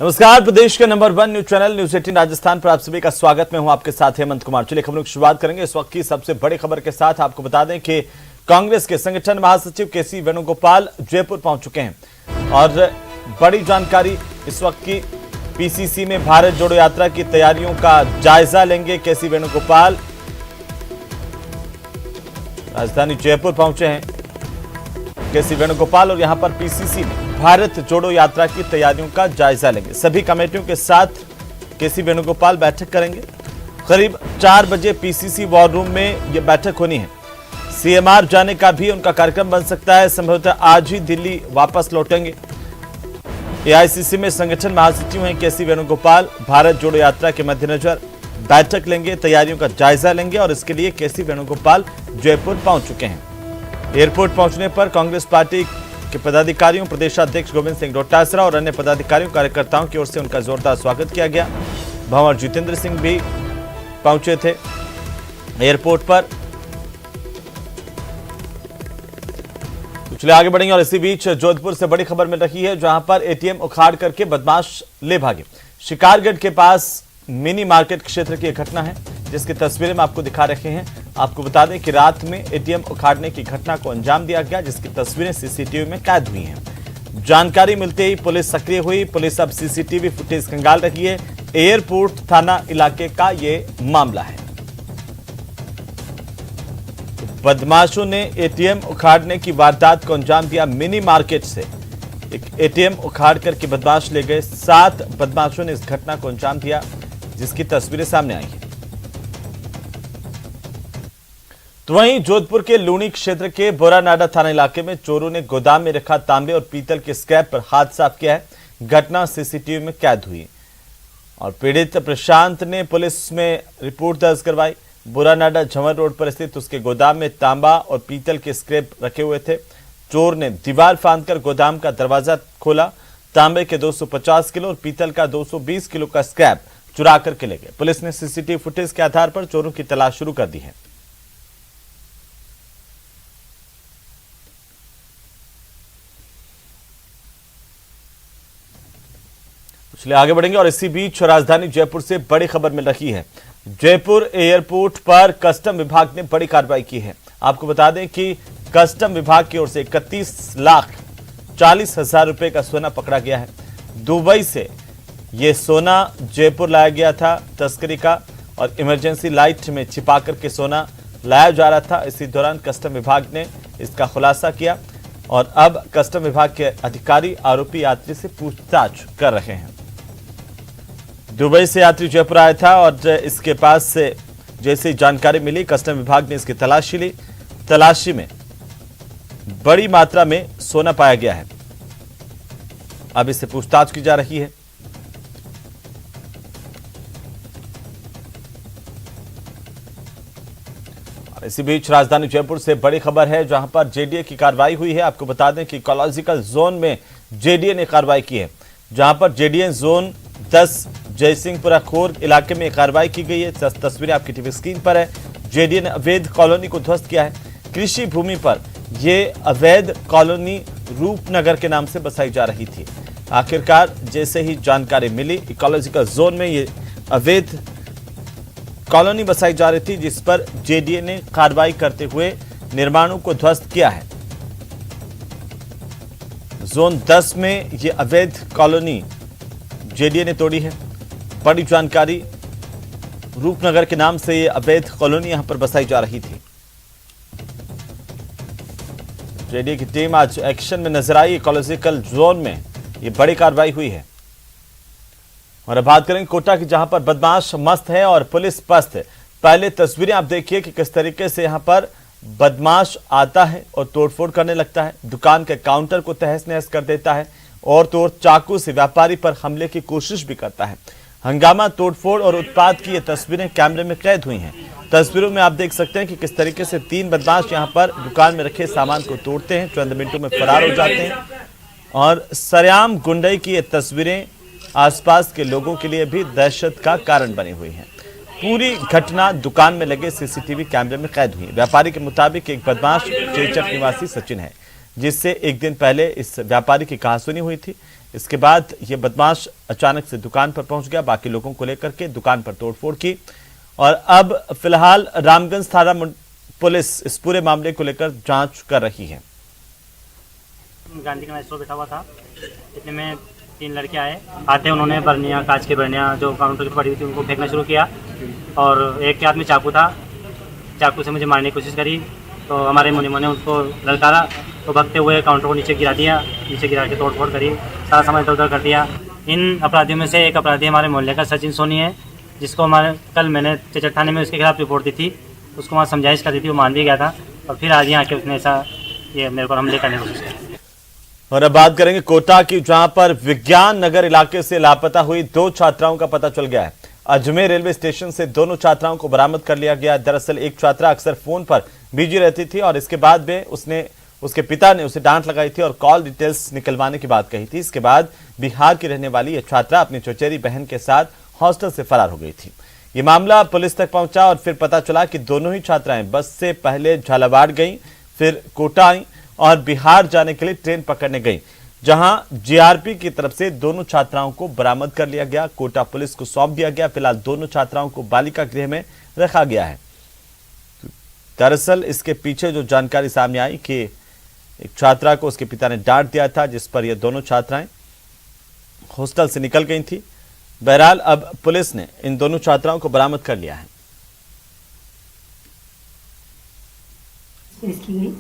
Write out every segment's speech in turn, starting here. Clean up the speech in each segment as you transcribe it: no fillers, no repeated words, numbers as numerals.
नमस्कार, प्रदेश के number 1 news channel news 18 Rajasthan पर आप सभी का स्वागत। मैं हूं आपके साथ हेमंत कुमार। चलिए खबरों की शुरुआत करेंगे इस वक्त की सबसे बड़ी खबर के साथ। आपको बता दें कि कांग्रेस के संगठन महासचिव केसी वेणुगोपाल जयपुर पहुंच चुके हैं और बड़ी जानकारी इस वक्त की पीसीसी में भारत जोड़ो यात्रा की तैयारियों का जायजा लेंगे केसी वेणुगोपाल। राजधानी जयपुर पहुंचे हैं केसी वेणुगोपाल और यहां पर पीसीसी में भारत जोड़ो यात्रा की तैयारियों का जायजा लेंगे। सभी कमेटियों के साथ केसी वेणुगोपाल बैठक करेंगे। करीब 4 बजे पीसीसी वॉर रूम में यह बैठक होनी है। सीएमआर जाने का भी उनका कार्यक्रम बन सकता है। संभवतः आज ही दिल्ली वापस लौटेंगे। एआईसीसी में संगठन महासचिव हैं केसी वेणुगोपाल। भारत जोड़ो यात्रा के मद्देनजर बैठक लेंगे, तैयारियों का जायजा लेंगे और इसके लिए केसी वेणुगोपाल जयपुर पहुंच चुके हैं। एयरपोर्ट पहुंचने पर कांग्रेस पार्टी के पदाधिकारियों, प्रदेशाध्यक्ष गोविंद सिंह डोटासरा और अन्य पदाधिकारियों कार्यकर्ताओं की ओर से उनका जोरदार स्वागत किया गया। भंवर जितेंद्र सिंह भी पहुंचे थे एयरपोर्ट पर। चलिए आगे बढ़ेंगे और इसी बीच जोधपुर से बड़ी खबर मिल रही है, जहां पर एटीएम उखाड़ करके बदमाश ले भागे। शिकारगढ़ के पास मिनी मार्केट क्षेत्र की घटना है, जिसकी तस्वीरें हम आपको दिखा रहे हैं। आपको बता दें कि रात में एटीएम उखाड़ने की घटना को अंजाम दिया गया, जिसकी तस्वीरें सीसीटीवी में कैद हुई हैं। जानकारी मिलते ही पुलिस सक्रिय हुई। पुलिस अब सीसीटीवी फुटेज खंगाल रही है। एयरपोर्ट थाना इलाके का ये मामला है। बदमाशों ने एटीएम उखाड़ने की वारदात को अंजाम दिया। मिनी मार्केट से एक एटीएम उखाड़ करके बदमाश ले गए। 7 बदमाशों ने इस घटना को अंजाम दिया, जिसकी तस्वीरें सामने आई हैं। तो वहीं जोधपुर के लूणी क्षेत्र के बोरानाडा थाना इलाके में चोरों ने गोदाम में रखा तांबे और पीतल के स्क्रैप पर हाथ साफ किया है। घटना सीसीटीवी में कैद हुई और पीड़ित प्रशांत ने पुलिस में रिपोर्ट दर्ज करवाई। बोरानाडा झंवर रोड पर स्थित उसके गोदाम में तांबा और पीतल के स्क्रैप रखे हुए थे। चोर ने दीवार फांदकर गोदाम का दरवाजा खोला। तांबे के 250 किलो और पीतल का 220 किलो का स्क्रैप चुरा करके ले गए। पुलिस ने सीसीटीवी फुटेज के आधार पर चोरों की तलाश शुरू कर दी है। चलिए आगे बढ़ेंगे और इसी बीच राजधानी जयपुर से बड़ी खबर मिल रही है। जयपुर एयरपोर्ट पर कस्टम विभाग ने बड़ी कार्रवाई की है। आपको बता दें कि कस्टम विभाग की ओर से 31,40,000 रुपए का सोना पकड़ा गया है। दुबई से यह सोना जयपुर लाया गया था तस्करी का और इमरजेंसी लाइट में छिपा करके सोना लाया जा रहा था। इसी दौरान कस्टम विभाग ने इसका खुलासा किया और अब कस्टम विभाग के अधिकारी आरोपी यात्री से पूछताछ कर रहे हैं। दुबई से यात्री जयपुर आया था और इसके पास से जैसे जानकारी मिली, कस्टम विभाग ने इसकी तलाशी ली। तलाशी में बड़ी मात्रा में सोना पाया गया है। अब इससे पूछताछ की जा रही है। इसी बीच राजधानी जयपुर से बड़ी खबर है, जहां पर जेडीए की कार्रवाई हुई है। आपको बता दें कि इकोलॉजिकल जोन में जेडीए ने कार्रवाई की है, जहां पर जेडीए जोन 10 जयसिंहपुरा खोर इलाके में कार्रवाई की गई है। तस्वीरें आपकी टीवी स्क्रीन पर है। जेडीए ने अवैध कॉलोनी को ध्वस्त किया है। कृषि भूमि पर यह अवैध कॉलोनी रूपनगर के नाम से बसाई जा रही थी। आखिरकार जैसे ही जानकारी मिली, इकोलॉजिकल जोन में ये अवैध कॉलोनी बसाई जा रही थी, जिस पर जेडीए ने कार्रवाई करते हुए निर्माणों को ध्वस्त किया है। जोन 10 में यह अवैध कॉलोनी जेडीए ने तोड़ी है। बड़ी जानकारी, रूपनगर के नाम से यह अवैध कॉलोनी यहां पर बसाई जा रही थी। जेडीए की टीम आज एक्शन में नजर आई। इकोलॉजिकल जोन में यह बड़ी कार्रवाई हुई है। और अब बात करेंगे कोटा की, जहां पर बदमाश मस्त है और पुलिस पस्त है। पहले तस्वीरें आप देखिए कि किस तरीके से यहां पर बदमाश आता है और तोड़फोड़ करने लगता है। दुकान के काउंटर को तहस नहस कर देता है और तो चाकू से व्यापारी पर हमले की कोशिश भी करता है। हंगामा, तोड़फोड़ और उत्पात की ये तस्वीरें कैमरे में कैद हुई हैं। तस्वीरों में आप देख सकते हैं कि किस तरीके से 3 बदमाश यहां पर दुकान में रखे सामान को तोड़ते हैं, चंद मिनटों में फरार हो जाते हैं। और सरेआम गुंडई की ये तस्वीरें आसपास के लोगों के लिए भी दहशत का कारण बनी हुई हैं। पूरी घटना दुकान में लगे सीसीटीवी कैमरे में कैद हुई। व्यापारी के मुताबिक एक बदमाश चेचक निवासी सचिन है, जिससे एक दिन पहले इस व्यापारी की कहासुनी हुई थी। इसके बाद ये बदमाश अचानक से दुकान पर पहुंच गया, बाकी लोगों को लेकर के दुकान पर तोड़फोड़ की और अब फिलहाल रामगंज थाना पुलिस इस पूरे मामले को लेकर जांच कर रही है। गांधी का स्टोर बैठा हुआ था, इतने में 3 लड़के आते उन्होंने बर्नियाँ, कांच की बर्नियाँ जो काउंटर पर पड़ी हुई थी उनको फेंकना शुरू किया और एक के हाथ में चाकू था, चाकू से मुझे मारने की कोशिश करी तो हमारे मुनिमों ने उनको ललकारा तो भगते हुए काउंटर को नीचे गिरा दिया, नीचे गिरा के तोड़फोड़ करी, सारा सामान इधर उधर कर दिया। इन अपराधियों में से एक अपराधी हमारे मोहल्ले का सचिन सोनी है, जिसको हमारे कल मैंने चचर थाने में उसके खिलाफ रिपोर्ट दी थी, उसको वहाँ समझाइश कर दी थी, वो मान भी गया था और फिर आज यहाँ आके उसने ऐसा ये मेरे पर हमले करने की कोशिश की। और अब बात करेंगे कोटा की, जहां पर विज्ञान नगर इलाके से लापता हुई 2 छात्राओं का पता चल गया है। अजमेर रेलवे स्टेशन से दोनों छात्राओं को बरामद कर लिया गया। दरअसल एक छात्रा अक्सर फोन पर बिजी रहती थी और इसके बाद में उसके पिता ने उसे डांट लगाई थी और कॉल डिटेल्स निकलवाने की बात कही थी। इसके बाद बिहार की रहने वाली यह छात्रा अपनी चचेरी बहन के साथ हॉस्टल से फरार हो गई थी। ये मामला पुलिस तक पहुंचा और फिर पता चला कि दोनों ही छात्राएं बस से पहले झालावाड़ गईं, फिर कोटा आईं और बिहार जाने के लिए ट्रेन पकड़ने गई, जहां जीआरपी की तरफ से दोनों छात्राओं को बरामद कर लिया गया, कोटा पुलिस को सौंप दिया गया। फिलहाल दोनों छात्राओं को बालिका गृह में रखा गया है। दरअसल इसके पीछे जो जानकारी सामने आई कि एक छात्रा को उसके पिता ने डांट दिया था, जिस पर ये दोनों छात्राएं हॉस्टल से निकल गई थी। बहरहाल अब पुलिस ने इन दोनों छात्राओं को बरामद कर लिया है। इसकी गई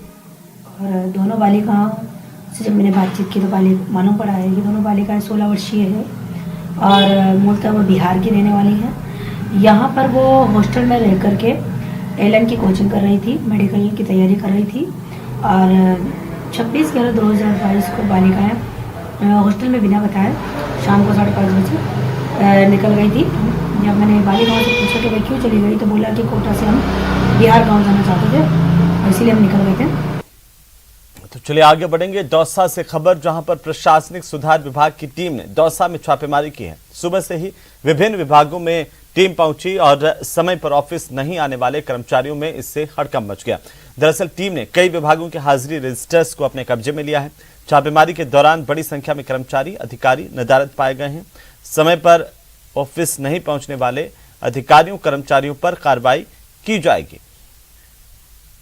और दोनों बालिकाओं से जब मैंने बातचीत की तो मालूम पड़ा है कि दोनों बालिकाएं 16 वर्षीय है और मूलतः वो बिहार की रहने वाली हैं। यहाँ पर वो हॉस्टल में रह कर के एलएन की कोचिंग कर रही थी, मेडिकल की तैयारी कर रही थी और 26/11/2022 को बालिकाएं हॉस्टल में बिना बताए शाम को 5:30 बजे निकल गई थी। जब मैंने बालिकाओं से पूछा कि भाई क्यों चली गई तो बोला कि कोटा से हम बिहार गाँव जाना चाहते थे, इसीलिए हम निकल गए थे। तो चलिए आगे बढ़ेंगे। दौसा से खबर, जहां पर प्रशासनिक सुधार विभाग की टीम ने दौसा में छापेमारी की है। सुबह से ही विभिन्न विभागों में टीम पहुंची और समय पर ऑफिस नहीं आने वाले कर्मचारियों में इससे हड़कंप मच गया। दरअसल टीम ने कई विभागों के हाजिरी रजिस्टर्स को अपने कब्जे में लिया है। छापेमारी के दौरान बड़ी संख्या में कर्मचारी, अधिकारी नदारद पाए गए हैं। समय पर ऑफिस नहीं पहुंचने वाले अधिकारियों, कर्मचारियों पर कार्रवाई की जाएगी।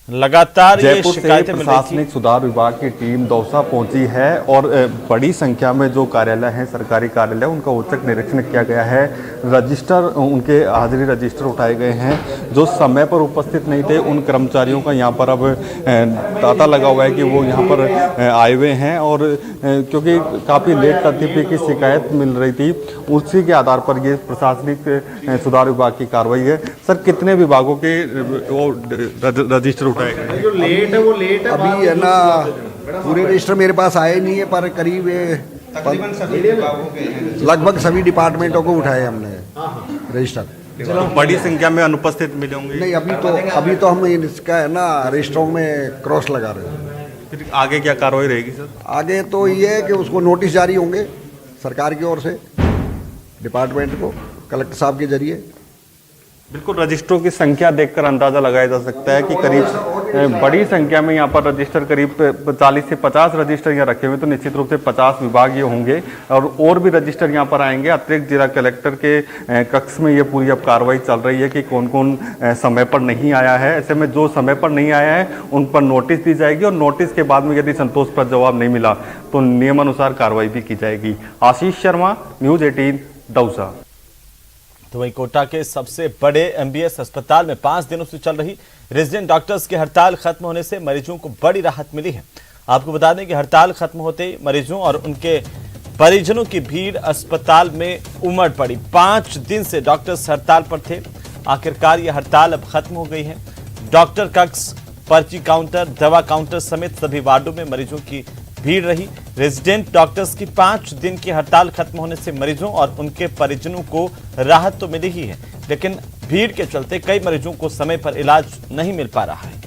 लगातार ये शिकायतें मिल रही थी। प्रशासनिक सुधार विभाग की टीम दौसा पहुंची है और बड़ी संख्या में जो कार्यालय हैं, सरकारी कार्यालय, उनका औचक निरीक्षण किया गया है। रजिस्टर, उनके हाजिरी रजिस्टर उठाए गए हैं। जो समय पर उपस्थित नहीं थे उन कर्मचारियों का यहाँ पर अब तांता लगा हुआ है कि वो यहाँ पर आए हुए हैं और क्योंकि काफ़ी लेट करने की शिकायत मिल रही थी, उसी के आधार पर ये प्रशासनिक सुधार विभाग की कार्रवाई है। सर, कितने विभागों के वो रजिस्टर जो लेट है वो लेट है। अभी है ना, पूरे रजिस्टर मेरे पास आए नहीं है, पर करीब लगभग सभी डिपार्टमेंटों को उठाए हमने रजिस्टर। चलो, बड़ी संख्या में अनुपस्थित मिले होंगे। नहीं, अभी तो हम इसका है ना रजिस्टरों में क्रॉस लगा रहे हैं। फिर आगे क्या कार्रवाई रहेगी सर? आगे तो ये है कि उसको नोटिस जारी होंगे सरकार की ओर से डिपार्टमेंट को, कलेक्टर साहब के जरिए। बिल्कुल, रजिस्टरों की संख्या देखकर अंदाजा लगाया जा सकता है कि करीब बड़ी संख्या में यहाँ पर रजिस्टर, करीब 40 से 50 रजिस्टर यहाँ रखे हुए, तो निश्चित रूप से 50 विभाग ये होंगे और भी रजिस्टर यहाँ पर आएंगे। अतिरिक्त जिला कलेक्टर के कक्ष में ये पूरी अब कार्रवाई चल रही है कि कौन कौन समय पर नहीं आया है। ऐसे में जो समय पर नहीं आया है उन पर नोटिस दी जाएगी और नोटिस के बाद में यदि संतोषप्रद जवाब नहीं मिला तो नियमानुसार कार्रवाई भी की जाएगी। आशीष शर्मा, न्यूज 18, दौसा। तो वहीं कोटा के सबसे बड़े एमबीएस अस्पताल में 5 दिनों से चल रही रेजिडेंट डॉक्टर्स की हड़ताल खत्म होने से मरीजों को बड़ी राहत मिली है। आपको बता दें कि हड़ताल खत्म होते ही मरीजों और उनके परिजनों की भीड़ अस्पताल में उमड़ पड़ी। 5 दिन से डॉक्टर्स हड़ताल पर थे। आखिरकार यह हड़ताल अब खत्म हो गई है। डॉक्टर कक्ष, पर्ची काउंटर, दवा काउंटर समेत सभी वार्डों में मरीजों की भीड़ रही। रेजिडेंट डॉक्टर्स की 5 दिन की हड़ताल खत्म होने से मरीजों और उनके परिजनों को राहत तो मिली ही है, लेकिन भीड़ के चलते कई मरीजों को समय पर इलाज नहीं मिल पा रहा है।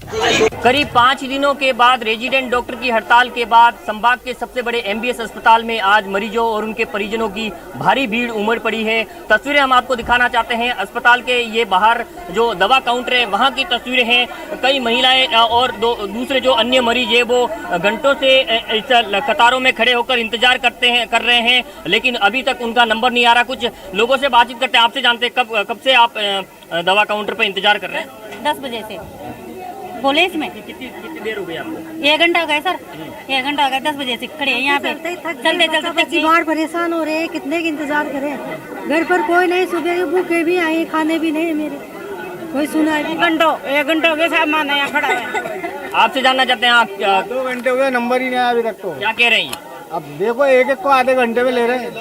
करीब 5 दिनों के बाद रेजिडेंट डॉक्टर की हड़ताल के बाद संभाग के सबसे बड़े एमबीएस अस्पताल में आज मरीजों और उनके परिजनों की भारी भीड़ उमड़ पड़ी है। तस्वीरें हम आपको दिखाना चाहते हैं। अस्पताल के ये बाहर जो दवा काउंटर है वहाँ की तस्वीरें हैं। कई महिलाएं और दूसरे जो अन्य मरीज है वो घंटों से इस कतारों में खड़े होकर इंतजार कर रहे हैं, लेकिन अभी तक उनका नंबर नहीं आ रहा। कुछ लोगों से बातचीत करते हैं, आपसे जानते हैं कब से आप दवा काउंटर पर इंतजार कर रहे हैं? 10 बजे से बोले इसमें। कितनी देर हो गई आपको? 1 घंटा हो गया सर, 1 घंटा हो गया। 10 बजे से खड़े हैं यहाँ पे, चलते बाहर परेशान हो रहे हैं, कितने की इंतजार करें। घर पर कोई नहीं, सुबह के भूखे भी आए, खाने भी नहीं मेरे, कोई सुना है। 1 घंटा हो गया साहब, माना यहाँ खड़ा है। आपसे जानना चाहते हैं आप? 2 घंटे हो गए, नंबर ही नहीं आया अभी तक। तो क्या कह रही हैं? अब देखो एक को आधे घंटे में ले रहे हैं,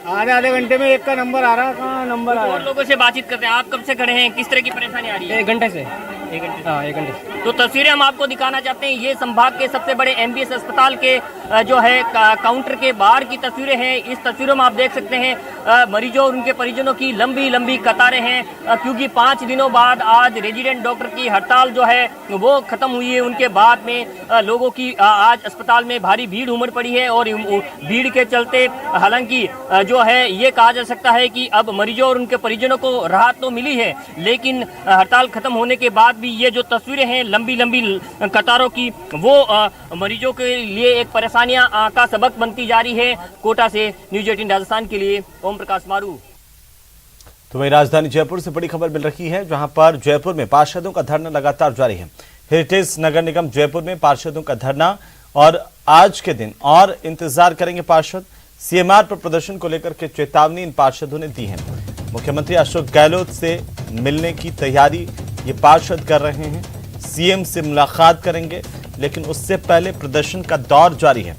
आधे घंटे में एक का नंबर आ रहा है, कहाँ नंबर आ रहा और है। लोगों से बातचीत करते हैं। आप कब से खड़े हैं? किस तरह की परेशानी आ रही है? 1 घंटे से। 1 घंटे। हाँ, 1 घंटे से। तो तस्वीरें हम आपको दिखाना चाहते हैं। ये संभाग के सबसे बड़े एमबीएस अस्पताल के जो है काउंटर के बाहर की तस्वीरें हैं। इस तस्वीरों में आप देख सकते हैं मरीजों और उनके परिजनों की लंबी लंबी कतारें हैं, क्योंकि 5 दिनों बाद आज रेजिडेंट डॉक्टर की हड़ताल जो है वो खत्म हुई है। उनके बाद में लोगों की आज अस्पताल में भारी भीड़ उमड़ पड़ी है और भीड़ के चलते हालांकि जो है ये कहा जा सकता है कि अब मरीजों और उनके परिजनों को राहत तो मिली है, लेकिन हड़ताल खत्म होने के बाद भी ये जो तस्वीरें हैं लंबी लंबी कतारों की, वो मरीजों के लिए एक परेशानियां का सबक बनती जा रही है। कोटा से न्यूज़ 18 राजस्थान के लिए ओम प्रकाश मारू। तो वहीं राजधानी जयपुर से बड़ी खबर मिल रही है, जहां पर जयपुर में पार्षदों का धरना लगातार जारी है। हेरिटेज नगर निगम जयपुर में पार्षदों का धरना और आज के दिन और इंतजार करेंगे पार्षद। सीएमआर पर प्रदर्शन को लेकर के चेतावनी इन पार्षदों ने दी है। मुख्यमंत्री अशोक गहलोत से मिलने की तैयारी ये पार्षद कर रहे हैं। सीएम से मुलाकात करेंगे, लेकिन उससे पहले प्रदर्शन का दौर जारी है।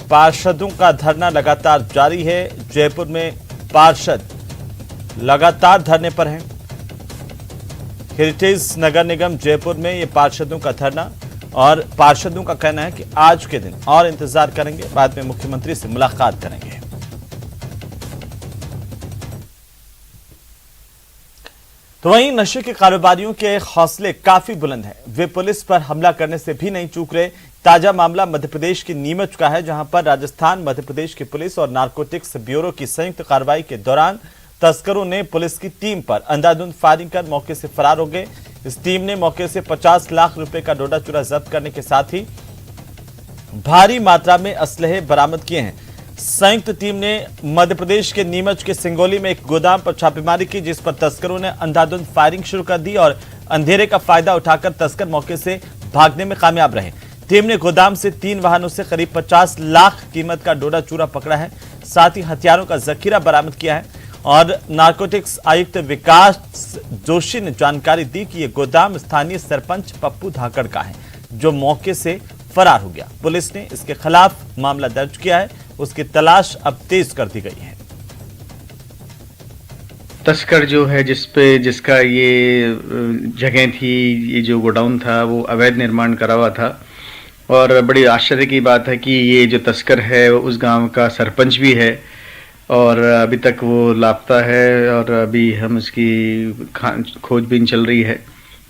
पार्षदों का धरना लगातार जारी है। जयपुर में पार्षद लगातार धरने पर हैं। हेरिटेज नगर निगम जयपुर में ये पार्षदों का धरना और पार्षदों का कहना है कि आज के दिन और इंतजार करेंगे, बाद में मुख्यमंत्री से मुलाकात करेंगे। तो वहीं नशे के कारोबारियों के हौसले काफी बुलंद हैं। वे पुलिस पर हमला करने से भी नहीं चूक रहे। ताजा मामला मध्य प्रदेश के नीमच का है, जहां पर राजस्थान मध्य प्रदेश की पुलिस और नारकोटिक्स ब्यूरो की संयुक्त कार्रवाई के दौरान तस्करों ने पुलिस की टीम पर अंधाधुंध फायरिंग कर मौके से फरार हो गए। इस टीम ने मौके से 50 लाख रुपए का डोडा चूरा जब्त करने के साथ ही भारी मात्रा में असलहे बरामद किए हैं। संयुक्त टीम ने मध्य प्रदेश के नीमच के सिंगोली में एक गोदाम पर छापेमारी की, जिस पर तस्करों ने अंधाधुंध फायरिंग शुरू कर दी और अंधेरे का फायदा उठाकर तस्कर मौके से भागने में कामयाब रहे। टीम ने गोदाम से 3 वाहनों से करीब 50 लाख कीमत का डोडा चूरा पकड़ा है, साथ ही हथियारों का जखीरा बरामद किया है। और नारकोटिक्स आयुक्त विकास जोशी ने जानकारी दी कि यह गोदाम स्थानीय सरपंच पप्पू धाकड़ का है, जो मौके से फरार हो गया। पुलिस ने इसके खिलाफ मामला दर्ज किया है, उसकी तलाश अब तेज कर दी गई है। तस्कर जो है जिसका ये जगह थी, ये जो गोडाउन था वो अवैध निर्माण करा हुआ था। और बड़ी आश्चर्य की बात है कि ये जो तस्कर है वो उस गांव का सरपंच भी है और अभी तक वो लापता है और अभी हम इसकी खोजबीन चल रही है।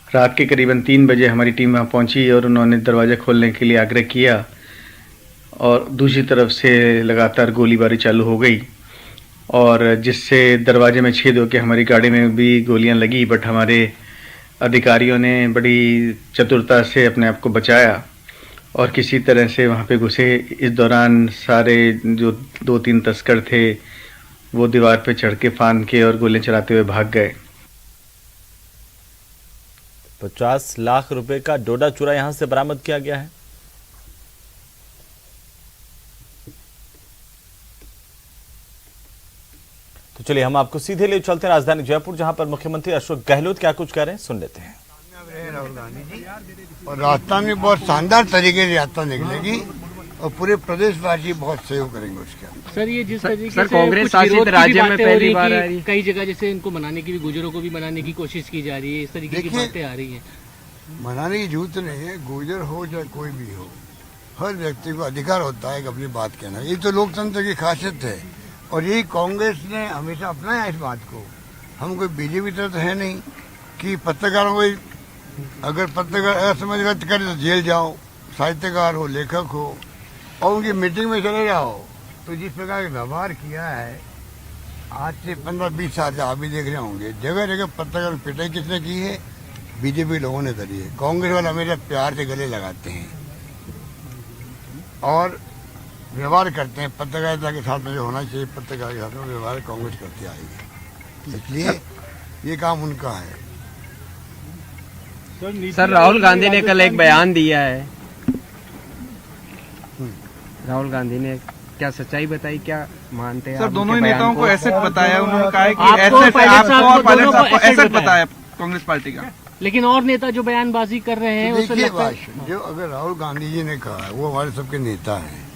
रात के करीबन 3 बजे हमारी टीम वहाँ पहुँची और उन्होंने दरवाज़ा खोलने के लिए आग्रह किया और दूसरी तरफ से लगातार गोलीबारी चालू हो गई और जिससे दरवाजे में छेद होकर हमारी गाड़ी में भी गोलियां लगी। बट हमारे अधिकारियों ने बड़ी चतुरता से अपने आप को बचाया और किसी तरह से वहाँ पे घुसे। इस दौरान सारे जो 2-3 तस्कर थे वो दीवार पे चढ़ के फान के और गोलियां चलाते हुए भाग गए। 50 लाख रुपए का डोडा चूरा यहां से बरामद किया गया है। तो चलिए हम आपको सीधे ले चलते हैं राजधानी जयपुर, जहां पर मुख्यमंत्री अशोक गहलोत क्या कुछ कह रहे हैं, सुन लेते हैं। राहुल गांधी जी और राजस्थान में बहुत शानदार तरीके से यात्रा निकलेगी और पूरे प्रदेशवासी बहुत सहयोग करेंगे उसके अंदर। सर ये जिस तरीके से कांग्रेस शासित राज्य में पहली बार आ रही है, कई जगह जैसे इनको मनाने की भी, गुजरों को भी मनाने की कोशिश की जा रही है, इस तरीके की बातें आ रही हैं। मनाने की जरूरत नहीं है, गुजर हो चाहे कोई भी हो, हर व्यक्ति को अधिकार होता है कि अपनी बात कहना। ये तो लोकतंत्र की खासियत है और यही कांग्रेस ने हमेशा अपनाया इस बात को। हम कोई बीजेपी तरह तो है नहीं कि पत्रकारों को अगर पत्रकार असमझ व्यक्त करे तो जेल जाओ, साहित्यकार हो, लेखक हो, और उनकी मीटिंग में चले जाओ। तो जिस प्रकार का व्यवहार किया है आज से 15-20 साल से आप भी देख रहे होंगे, जगह जगह पत्रकार पिटाई किसने की है? बीजेपी लोगों ने करी है। कांग्रेस वाले हमेशा प्यार से गले लगाते हैं और व्यवहार करते हैं। पत्रकारिता के साथ में जो होना चाहिए पत्रकार के साथ में व्यवहार कांग्रेस करती आई है, इसलिए ये काम उनका है। सर राहुल गांधी ने कल एक बयान दिया है, राहुल गांधी ने क्या सच्चाई बताई, क्या मानते हैं सर? आप दोनों ही उनके नेताओं बयान को एसेट बताया, उन्होंने कहा है कि आपको एसेट पायलट साहब आपको को दोनों को एसेट बताया। बताया कांग्रेस पार्टी का। लेकिन और नेता जो बयानबाजी कर रहे हैं उससे देखिए लगता है भाषण जो अगर राहुल गांधी जी ने कहा है, वो हमारे सबके नेता हैं।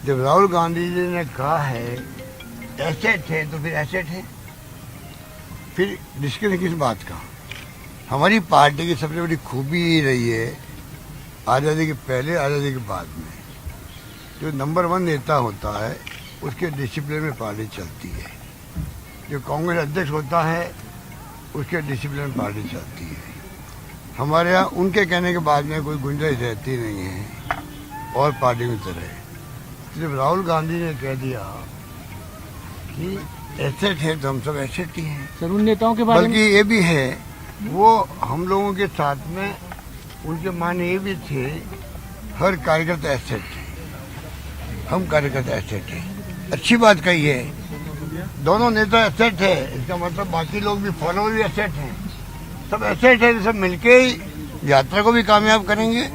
जब राहुल गांधी जी ने कहा है एसेट है तो फिर एसेट है, फिर डिस्कशन किस बात का? हमारी पार्टी की सबसे बड़ी खूबी ही रही है आज़ादी के पहले, आज़ादी के बाद में, जो नंबर 1 नेता होता है उसके डिसिप्लिन में पार्टी चलती है। जो कांग्रेस अध्यक्ष होता है उसके डिसिप्लिन में पार्टी चलती है। हमारे यहाँ उनके कहने के बाद में कोई गुंजाइश रहती नहीं है और पार्टी की तरह। सिर्फ राहुल गांधी ने कह दिया कि एसेट है तो हम सब एसेट ही हैं। सर उन नेताओं के बारे में बल्कि ये भी है, वो हम लोगों के साथ में उनके माने ये भी थे, हर कार्यकर्ता एसेट है, हम कार्यकर्ता एसेट है। अच्छी बात कही है, दोनों नेता एसेट है, इसका मतलब बाकी लोग भी फॉलोअर भी एसेट हैं, सब एसेट है। सब मिलके ही यात्रा को भी कामयाब करेंगे।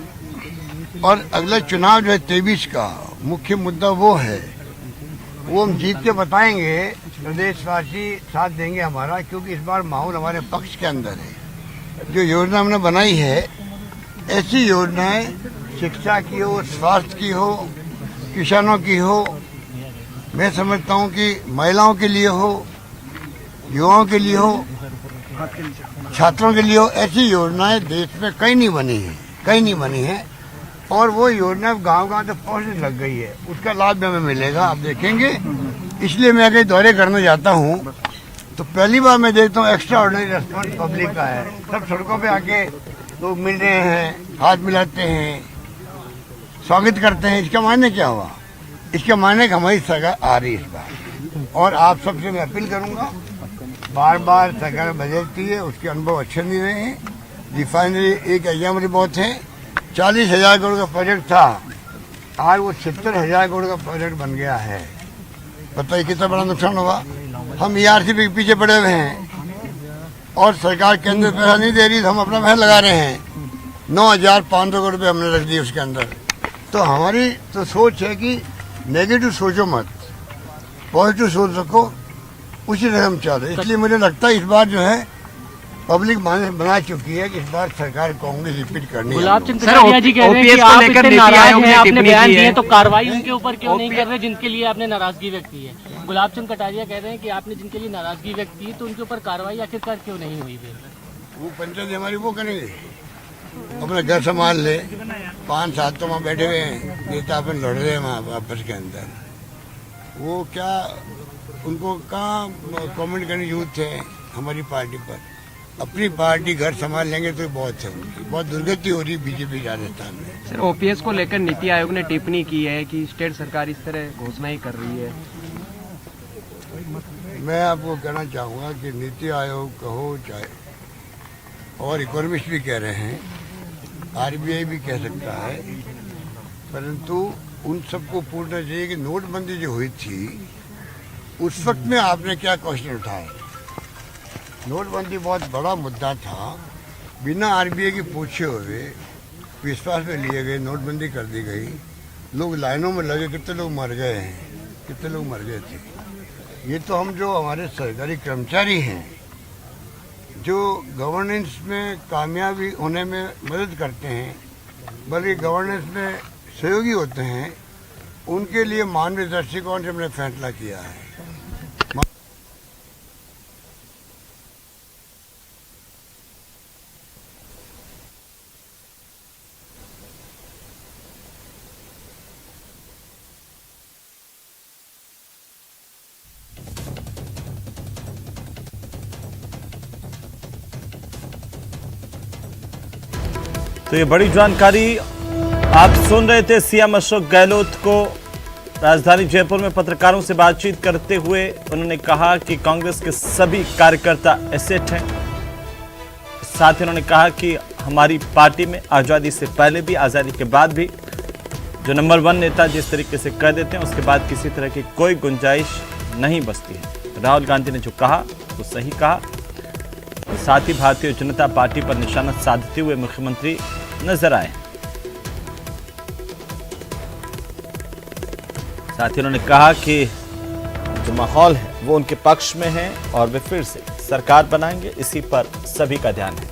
और अगला चुनाव जो है 23 का मुख्य मुद्दा वो है, वो हम जीत के बताएंगे। प्रदेशवासी साथ देंगे हमारा, क्योंकि इस बार माहौल हमारे पक्ष के अंदर है। जो योजना हमने बनाई है, ऐसी योजनाएं शिक्षा की हो, स्वास्थ्य की हो, किसानों की हो, मैं समझता हूं कि महिलाओं के लिए हो, युवाओं के लिए हो, छात्रों के लिए हो, ऐसी योजनाएं देश में कहीं नहीं बनी है, कहीं नहीं बनी है। और वो योजना गांव-गांव तक पहुंचने लग गई है, उसका लाभ भी हमें मिलेगा, आप देखेंगे। इसलिए मैं कहीं दौरे करने जाता हूँ तो पहली बार मैं देखता हूँ एक्स्ट्रा ऑर्डिनरी रेस्पॉन्स पब्लिक का है। सब सड़कों पे आके लोग मिल रहे हैं, हाथ मिलाते हैं, स्वागत करते हैं। इसका मायने क्या हुआ? इसके मायने कि हमारी सरकार आ रही है इस बार। और आप सबसे मैं अपील करूंगा, बार बार सरकार बदलती है, उसके अनुभव अच्छे नहीं रहे हैं। रिफाइनरी एक एग्जाम्पल बहुत है, 40,000 करोड़ का प्रोजेक्ट था, आज वो 70,000 करोड़ का प्रोजेक्ट बन गया है। बताइए कितना बड़ा नुकसान होगा। हम ERCP के पीछे पड़े हुए हैं और सरकार केंद्र पैसा नहीं दे रही, तो हम अपना पैसा लगा रहे हैं। 9,500 करोड़ रुपये हमने रख दिए उसके अंदर। तो हमारी तो सोच है कि नेगेटिव सोचो मत, पॉजिटिव सोच रखो, उसी तरह हम चाहते हैं। इसलिए मुझे लगता है इस बार जो है पब्लिक बना चुकी है कि इस बार सरकार कांग्रेस रिपीट करनी है। गुलाब चंद कटारिया जी कह रहे हैं कि आप इतने नाराज हैं, आपने बयान दिए तो कार्रवाई उनके ऊपर क्यों नहीं कर रहे जिनके लिए आपने नाराजगी व्यक्त की है? गुलाब चंद कटारिया कह रहे हैं कि आपने जिनके लिए नाराजगी व्यक्त की तो उनके ऊपर कार्रवाई आखिरकार क्यों नहीं हुई? वो पंचायत हमारी वो करेंगे, अपना घर संभाल ले। 5 साल तो वहाँ बैठे हुए हैं, नेता अपन लड़ रहे हैं वहाँ आपस के अंदर। वो क्या उनको कहाँ कमेंट करने की जरूरत है हमारी पार्टी पर? अपनी पार्टी घर संभाल लेंगे तो बहुत है। उनकी बहुत दुर्गति हो रही है बीजेपी राजस्थान में। सर OPS को लेकर नीति आयोग ने टिप्पणी की है कि स्टेट सरकार इस तरह घोषणा ही कर रही है। मैं आपको कहना चाहूँगा कि नीति आयोग कहो चाहे और इकोनॉमिस्ट भी कह रहे हैं, RBI भी कह सकता है, परंतु उन सबको पूछना चाहिए कि नोटबंदी जो हुई थी उस वक्त में आपने क्या क्वेश्चन उठाए। नोटबंदी बहुत बड़ा मुद्दा था, बिना RBI की पूछे हुए विश्वास में लिए गए, नोटबंदी कर दी गई, लोग लाइनों में लगे, कितने लोग मर गए हैं, कितने लोग मर गए थे। ये तो हम जो हमारे सरकारी कर्मचारी हैं, जो गवर्नेंस में कामयाबी होने में मदद करते हैं, बल्कि गवर्नेंस में सहयोगी होते हैं, उनके लिए मानवीय दृष्टिकोण से हमने फैसला किया है। तो ये बड़ी जानकारी आप सुन रहे थे। सीएम अशोक गहलोत को राजधानी जयपुर में पत्रकारों से बातचीत करते हुए उन्होंने कहा कि कांग्रेस के सभी कार्यकर्ता एसेट हैं। साथ ही उन्होंने कहा कि हमारी पार्टी में आज़ादी से पहले भी, आज़ादी के बाद भी जो नंबर 1 नेता जिस तरीके से कह देते हैं उसके बाद किसी तरह की कोई गुंजाइश नहीं बचती है। राहुल गांधी ने जो कहा वो सही कहा। और साथ ही भारतीय जनता पार्टी पर निशाना साधते हुए मुख्यमंत्री नजर आए। साथ ही उन्होंने कहा कि जो माहौल है वो उनके पक्ष में है और वे फिर से सरकार बनाएंगे, इसी पर सभी का ध्यान है।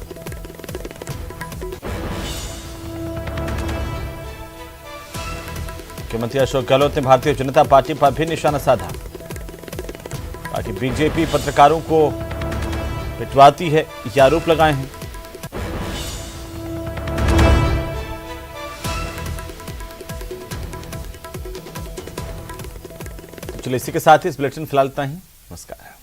मुख्यमंत्री अशोक गहलोत ने भारतीय जनता पार्टी पर भी निशाना साधा। कहा कि बीजेपी पत्रकारों को पिटवाती है, ये आरोप लगाए हैं। चलिए इसी के साथ ही इस बुलेटिन फिलहाल इतना ही। नमस्कार।